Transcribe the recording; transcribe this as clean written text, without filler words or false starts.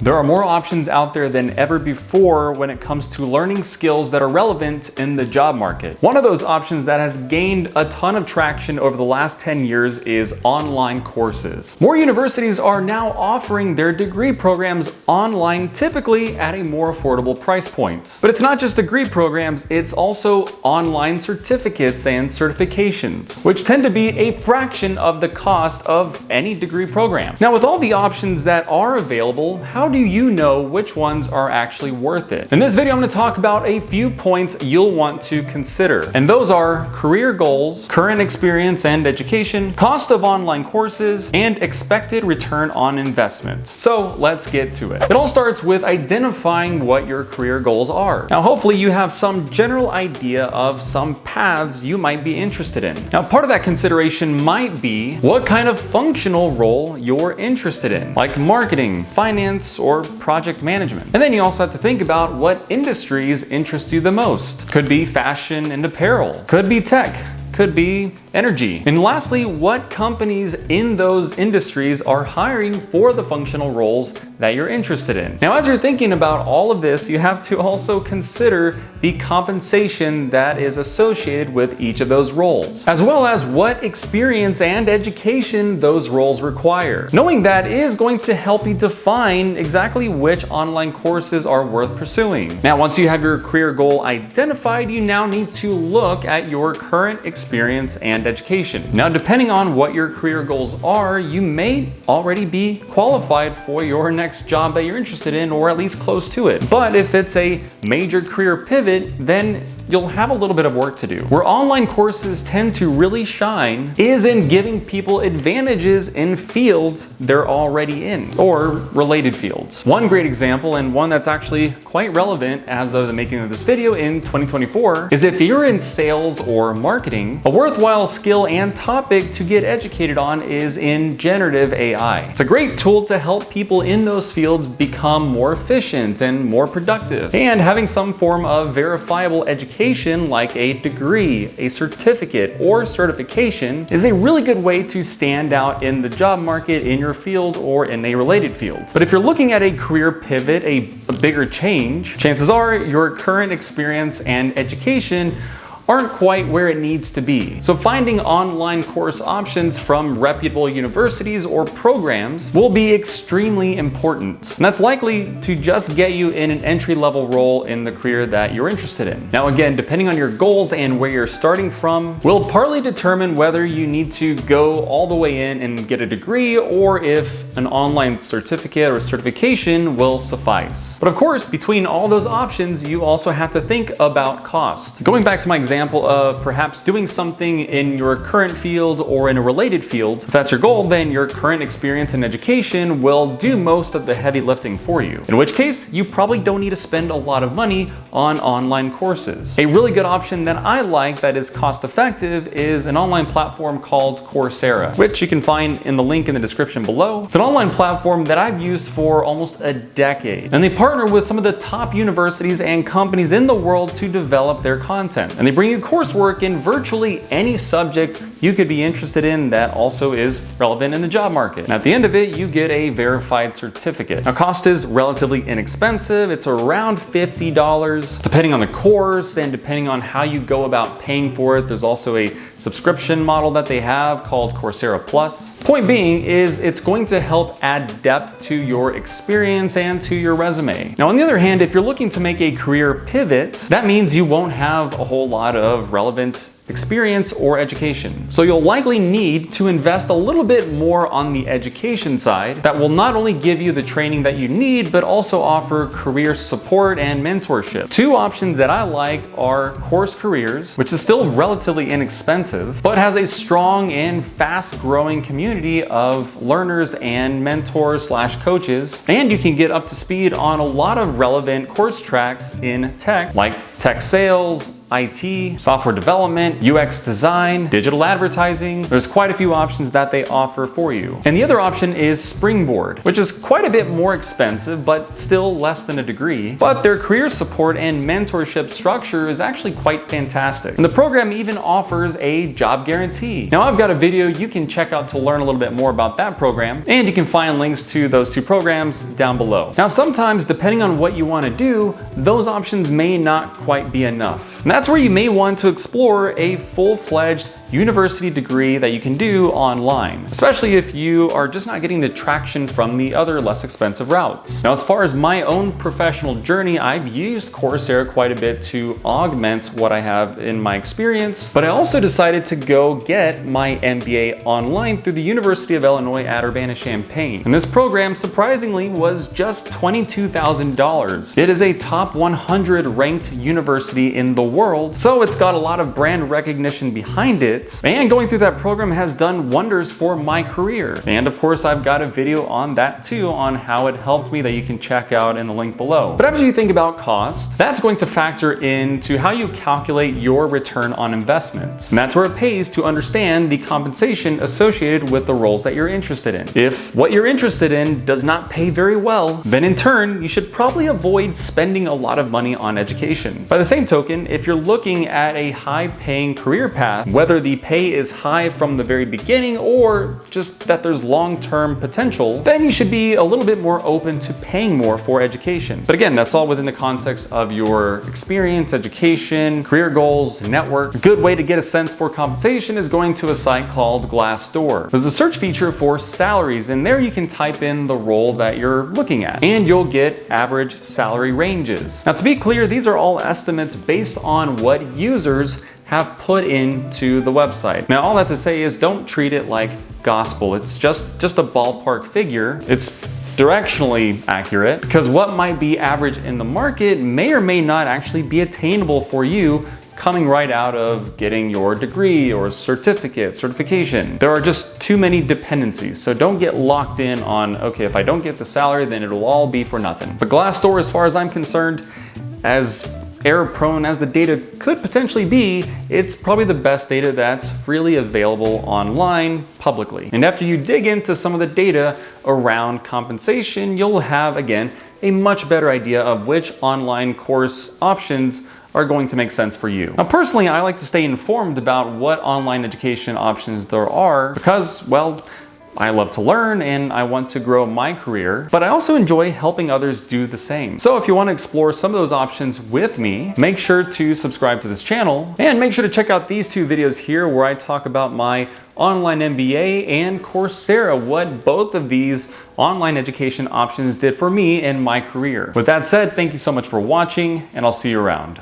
There are more options out there than ever before when it comes to learning skills that are relevant in the job market. One of those options that has gained a ton of traction over the last 10 years is online courses. More universities are now offering their degree programs online, typically at a more affordable price point. But it's not just degree programs, it's also online certificates and certifications, which tend to be a fraction of the cost of any degree program. Now, with all the options that are available, how do you know which ones are actually worth it? In this video, I'm going to talk about a few points you'll want to consider. And those are career goals, current experience and education, cost of online courses, and expected return on investment. So let's get to it. It all starts with identifying what your career goals are. Now, hopefully you have some general idea of some paths you might be interested in. Now, part of that consideration might be what kind of functional role you're interested in, like marketing, finance, or project management. And then you also have to think about what industries interest you the most. Could be fashion and apparel, could be tech, could be energy. And lastly, what companies in those industries are hiring for the functional roles that you're interested in. Now, as you're thinking about all of this, you have to also consider the compensation that is associated with each of those roles, as well as what experience and education those roles require. Knowing that is going to help you define exactly which online courses are worth pursuing. Now, once you have your career goal identified, you now need to look at your current experience and education. Now, depending on what your career goals are, you may already be qualified for your next job that you're interested in, or at least close to it. But if it's a major career pivot, then you'll have a little bit of work to do. Where online courses tend to really shine is in giving people advantages in fields they're already in, or related fields. One great example, and one that's actually quite relevant as of the making of this video in 2024, is if you're in sales or marketing, a worthwhile skill and topic to get educated on is in generative AI. It's a great tool to help people in those fields become more efficient and more productive. And having some form of verifiable education like a degree, a certificate, or certification is a really good way to stand out in the job market in your field or in a related field. But if you're looking at a career pivot, a bigger change, chances are your current experience and education aren't quite where it needs to be. So finding online course options from reputable universities or programs will be extremely important. And that's likely to just get you in an entry-level role in the career that you're interested in. Now, again, depending on your goals and where you're starting from, will partly determine whether you need to go all the way in and get a degree, or if an online certificate or certification will suffice. But of course, between all those options, you also have to think about cost. Going back to my example of perhaps doing something in your current field or in a related field, if that's your goal, then your current experience and education will do most of the heavy lifting for you. In which case, you probably don't need to spend a lot of money on online courses. A really good option that I like that is cost effective is an online platform called Coursera, which you can find in the link in the description below. It's an online platform that I've used for almost a decade, and they partner with some of the top universities and companies in the world to develop their content. And they bring you coursework in virtually any subject you could be interested in that also is relevant in the job market. And at the end of it, you get a verified certificate. Now, cost is relatively inexpensive. It's around $50, depending on the course and depending on how you go about paying for it. There's also a subscription model that they have called Coursera Plus. Point being is it's going to help add depth to your experience and to your resume. Now, on the other hand, if you're looking to make a career pivot, that means you won't have a whole lot of relevant experience or education. So you'll likely need to invest a little bit more on the education side that will not only give you the training that you need, but also offer career support and mentorship. Two options that I like are Course Careers, which is still relatively inexpensive, but has a strong and fast growing community of learners and mentors / coaches. And you can get up to speed on a lot of relevant course tracks in tech, like tech sales, IT, software development, UX design, digital advertising. There's quite a few options that they offer for you. And the other option is Springboard, which is quite a bit more expensive, but still less than a degree. But their career support and mentorship structure is actually quite fantastic. And the program even offers a job guarantee. Now, I've got a video you can check out to learn a little bit more about that program, and you can find links to those two programs down below. Now, sometimes, depending on what you want to do, those options may not quite be enough. And that's where you may want to explore a full-fledged university degree that you can do online, especially if you are just not getting the traction from the other less expensive routes. Now, as far as my own professional journey, I've used Coursera quite a bit to augment what I have in my experience, but I also decided to go get my MBA online through the University of Illinois at Urbana-Champaign. And this program, surprisingly, was just $22,000. It is a top 100 ranked university in the world, so it's got a lot of brand recognition behind it. And going through that program has done wonders for my career. And of course, I've got a video on that too, on how it helped me, that you can check out in the link below. But as you think about cost, that's going to factor into how you calculate your return on investment. And that's where it pays to understand the compensation associated with the roles that you're interested in. If what you're interested in does not pay very well, then in turn, you should probably avoid spending a lot of money on education. By the same token, if you're looking at a high-paying career path, whether the pay is high from the very beginning or just that there's long-term potential, then you should be a little bit more open to paying more for education. But again, that's all within the context of your experience, education, career goals, network. A good way to get a sense for compensation is going to a site called Glassdoor. There's a search feature for salaries, and there you can type in the role that you're looking at, and you'll get average salary ranges. Now, to be clear, these are all estimates based on what users have put into the website. Now, all that to say is don't treat it like gospel. It's just a ballpark figure. It's directionally accurate, because what might be average in the market may or may not actually be attainable for you coming right out of getting your degree or certification. There are just too many dependencies, so don't get locked in on, okay, if I don't get the salary, then it'll all be for nothing. But Glassdoor, as far as I'm concerned, as error-prone as the data could potentially be, it's probably the best data that's freely available online publicly. And after you dig into some of the data around compensation, you'll have, again, a much better idea of which online course options are going to make sense for you. Now, personally, I like to stay informed about what online education options there are because, well, I love to learn and I want to grow my career, but I also enjoy helping others do the same. So if you want to explore some of those options with me, make sure to subscribe to this channel and make sure to check out these two videos here where I talk about my online MBA and Coursera, what both of these online education options did for me in my career. With that said, thank you so much for watching, and I'll see you around.